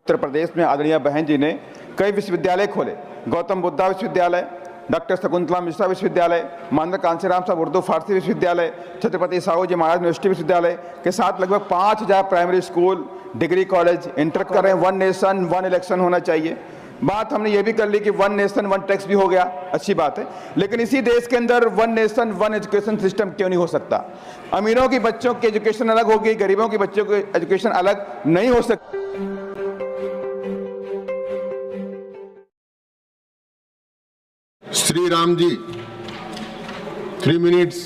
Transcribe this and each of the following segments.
उत्तर प्रदेश में आदरणीय बहन जी ने कई विश्वविद्यालय खोले। गौतम बुद्धा विश्वविद्यालय, डॉक्टर शकुंतला मिश्रा विश्वविद्यालय, मानव कांशीराम साहब उर्दू फारसी विश्वविद्यालय, छत्रपति साहू जी महाराज यूनिवर्सिटी विश्वविद्यालय के साथ लगभग 5000 primary school, degree college inter कर रहे हैं। वन नेशन वन इलेक्शन होना चाहिए। बात हमने ये भी कर ली कि वन नेशन वन टैक्स भी हो गया, अच्छी बात है, लेकिन इसी देश के अंदर one nation one education system क्यों नहीं हो सकता? अमीरों की बच्चों की एजुकेशन अलग होगी, गरीबों की बच्चों की एजुकेशन अलग नहीं हो सकती। श्री राम जी 3 मिनट्स।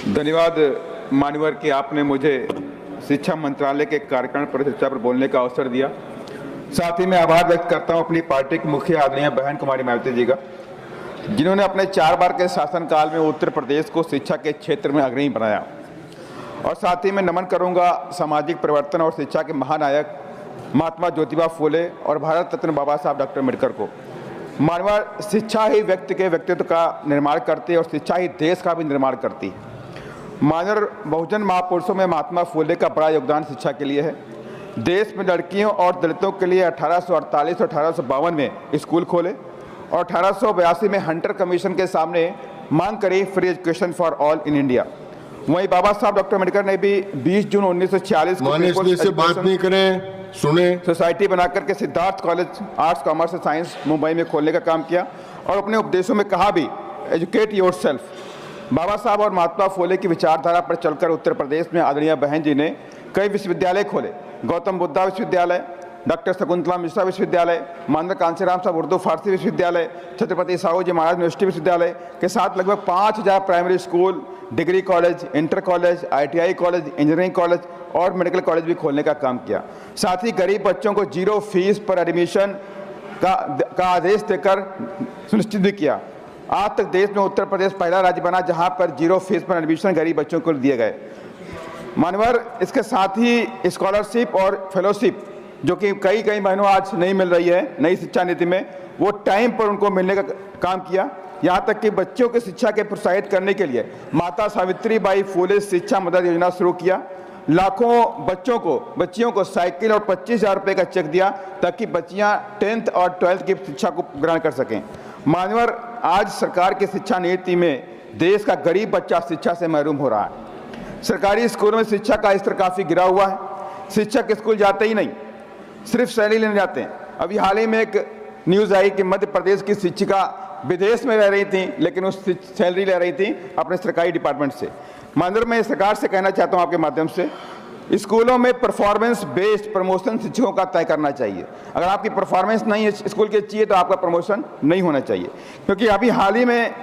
धन्यवाद मान्यवर कि आपने मुझे शिक्षा मंत्रालय के कार्यक्रम परिचर्चा पर बोलने का अवसर दिया। साथ ही मैं आभार व्यक्त करता हूं अपनी पार्टी की मुखिया आदरणीय बहन कुमारी मायावती जी का, जिन्होंने अपने 4 बार के शासनकाल में उत्तर प्रदेश को शिक्षा के क्षेत्र में अग्रणी बनाया। और साथ ही मैं नमन करूंगा सामाजिक परिवर्तन और शिक्षा के महानायक महात्मा ज्योतिबा फूले और भारत रत्न बाबा साहब डॉक्टर अम्बेडकर को। मानवर, शिक्षा ही व्यक्ति के व्यक्तित्व का निर्माण करती है और शिक्षा ही देश का भी निर्माण करती है। मानवर, बहुजन महापुरुषों में महात्मा फूले का बड़ा योगदान शिक्षा के लिए है। देश में लड़कियों और दलितों के लिए 1848 और 1852 में स्कूल खोले और 1882 में हंटर कमीशन के सामने मांग करी free education for all in India. वहीं बाबा साहब डॉक्टर अम्बेडकर ने भी 20 जून 1946 को से बात नहीं करें, सुने, सोसाइटी बनाकर के सिद्धार्थ कॉलेज आर्ट्स कॉमर्स और साइंस मुंबई में खोलने का काम किया और अपने उपदेशों में कहा भी, एजुकेट योरसेल्फ। बाबा साहब और महात्मा फूले की विचारधारा पर चलकर उत्तर प्रदेश में आदरणीय बहन जी ने कई विश्वविद्यालय खोले। गौतम बुद्धा विश्वविद्यालय, डॉक्टर शकुंतला मिश्रा विश्वविद्यालय, मानव कांशीराम साहब उर्दू फारसी विश्वविद्यालय, छत्रपति साहू जी महाराज यूनिवर्सिटी विश्वविद्यालय के साथ लगभग 5000 primary school, degree college, inter college, ITI college, engineering college और मेडिकल कॉलेज भी खोलने का काम किया। साथ ही गरीब बच्चों को 0 फीस पर एडमिशन का आदेश देकर सुनिश्चित भी किया। आज तक देश में उत्तर प्रदेश पहला राज्य बना जहां पर 0 फीस पर एडमिशन गरीब बच्चों को दिए गए। मानवर, इसके साथ ही स्कॉलरशिप और फेलोशिप जो कि कई महीनों आज नहीं मिल रही है नई शिक्षा नीति में, वो टाइम पर उनको मिलने का काम किया। यहाँ तक कि बच्चों की शिक्षा के प्रोत्साहित करने के लिए माता सावित्रीबाई फूले शिक्षा मदद योजना शुरू किया। लाखों बच्चियों को साइकिल और 25,000 रुपये का चेक दिया ताकि बच्चियाँ 10th और 12th की शिक्षा को ग्रहण कर सकें। मान्यवर, आज सरकार की शिक्षा नीति में देश का गरीब बच्चा शिक्षा से महरूम हो रहा है। सरकारी स्कूलों में शिक्षा का स्तर काफ़ी गिरा हुआ है। शिक्षक स्कूल जाते ही नहीं, सिर्फ सैलरी लेने जाते हैं। अभी हाल ही में एक न्यूज़ आई कि मध्य प्रदेश की शिक्षिका विदेश में रह रही थी, लेकिन उस सैलरी ले रही थी अपने सरकारी डिपार्टमेंट से। माननीय, मैं सरकार से कहना चाहता हूं आपके माध्यम से, स्कूलों में परफॉर्मेंस बेस्ड प्रमोशन शिक्षकों का तय करना चाहिए। अगर आपकी परफॉर्मेंस नहीं है स्कूल की अच्छी है तो आपका प्रमोशन नहीं होना चाहिए। क्योंकि अभी हाल ही में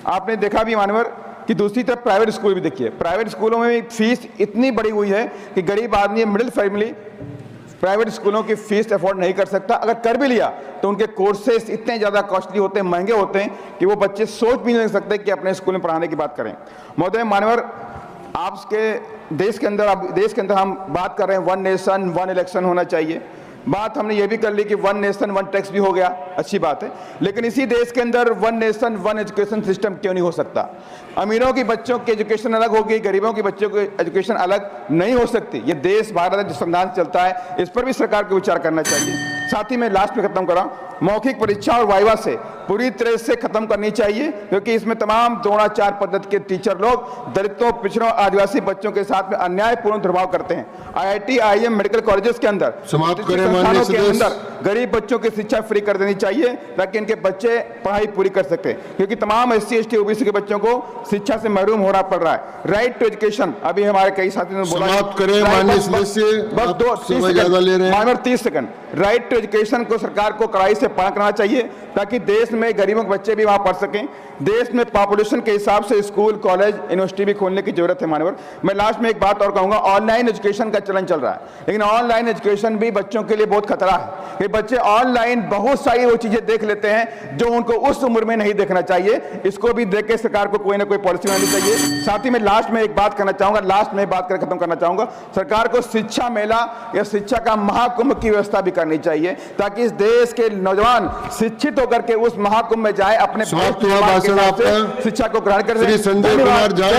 आपने देखा भी मानवर कि दूसरी तरफ प्राइवेट स्कूल भी देखिए, प्राइवेट स्कूलों में भी फीस इतनी बढ़ी हुई है कि गरीब आदमी, मिडिल फैमिली प्राइवेट स्कूलों की फीस अफोर्ड नहीं कर सकता। अगर कर भी लिया तो उनके कोर्सेस इतने ज़्यादा कॉस्टली होते हैं, महंगे होते हैं कि वो बच्चे सोच भी नहीं सकते कि अपने स्कूल में पढ़ाने की बात करें। महोदय मान्यवर, आपके देश के अंदर हम बात कर रहे हैं वन नेशन वन इलेक्शन होना चाहिए। बात हमने ये भी कर ली कि वन नेशन वन टैक्स भी हो गया, अच्छी बात है, लेकिन इसी देश के अंदर one nation one education system क्यों नहीं हो सकता? अमीरों की बच्चों की एजुकेशन अलग होगी, गरीबों की बच्चों की एजुकेशन अलग नहीं हो सकती। ये देश भारत जो संविधान चलता है, इस पर भी सरकार को विचार करना चाहिए। साथ ही मैं लास्ट में खत्म कर रहा हूँ, मौखिक परीक्षा और वाइवा से पूरी तरह से खत्म करनी चाहिए, क्योंकि इसमें तमाम द्रोणाचार पद्धति के टीचर लोग दलितों, पिछड़ों, आदिवासी बच्चों के साथ में अन्यायपूर्ण दुर्भाव करते हैं। IIT, IIM मेडिकल कॉलेजेस के अंदर संस्थानों के अंदर गरीब बच्चों की शिक्षा फ्री कर देनी चाहिए ताकि इनके बच्चे पढ़ाई पूरी कर सके, क्योंकि तमाम SC, ST, OBC के बच्चों को शिक्षा से महरूम होना पड़ रहा है। राइट टू एजुकेशन, अभी हमारे कई साथियों ने बोला, बस 30 सेकंड। राइट टू एजुकेशन को सरकार को कड़ाई से पालन करना चाहिए ताकि देश में गरीबों के बच्चे भी वहां पढ़ सकें। देश में पॉपुलेशन के हिसाब से स्कूल, कॉलेज, यूनिवर्सिटी भी खोलने की जरूरत है। मानवर, मैं लास्ट में एक बात और कहूंगा, ऑनलाइन एजुकेशन का चलन चल रहा है, लेकिन ऑनलाइन एजुकेशन भी बच्चों के लिए बहुत खतरा है कि बच्चे ऑनलाइन बहुत सारी वो चीजें देख लेते हैं जो उनको उस उम्र में नहीं देखना चाहिए। इसको भी देख के सरकार को कोई ना कोई पॉलिसी बनानी चाहिए। साथ ही मैं लास्ट में एक बात करना चाहूंगा, लास्ट में बात कर खत्म करना चाहूंगा, सरकार को शिक्षा मेला या शिक्षा का महाकुंभ की व्यवस्था भी करनी चाहिए ताकि इस देश के नौजवान शिक्षित होकर के उस महाकुंभ में जाए, अपने शिक्षा को ग्रहण कर। संजय कुमार झा,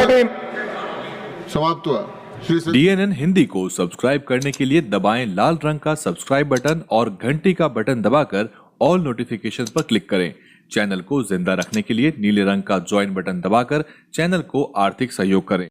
समाप्त हुआ। DNN हिंदी को सब्सक्राइब करने के लिए दबाएं लाल रंग का सब्सक्राइब बटन और घंटी का बटन दबाकर ऑल नोटिफिकेशन पर क्लिक करें। चैनल को जिंदा रखने के लिए नीले रंग का ज्वाइन बटन दबाकर चैनल को आर्थिक सहयोग करें।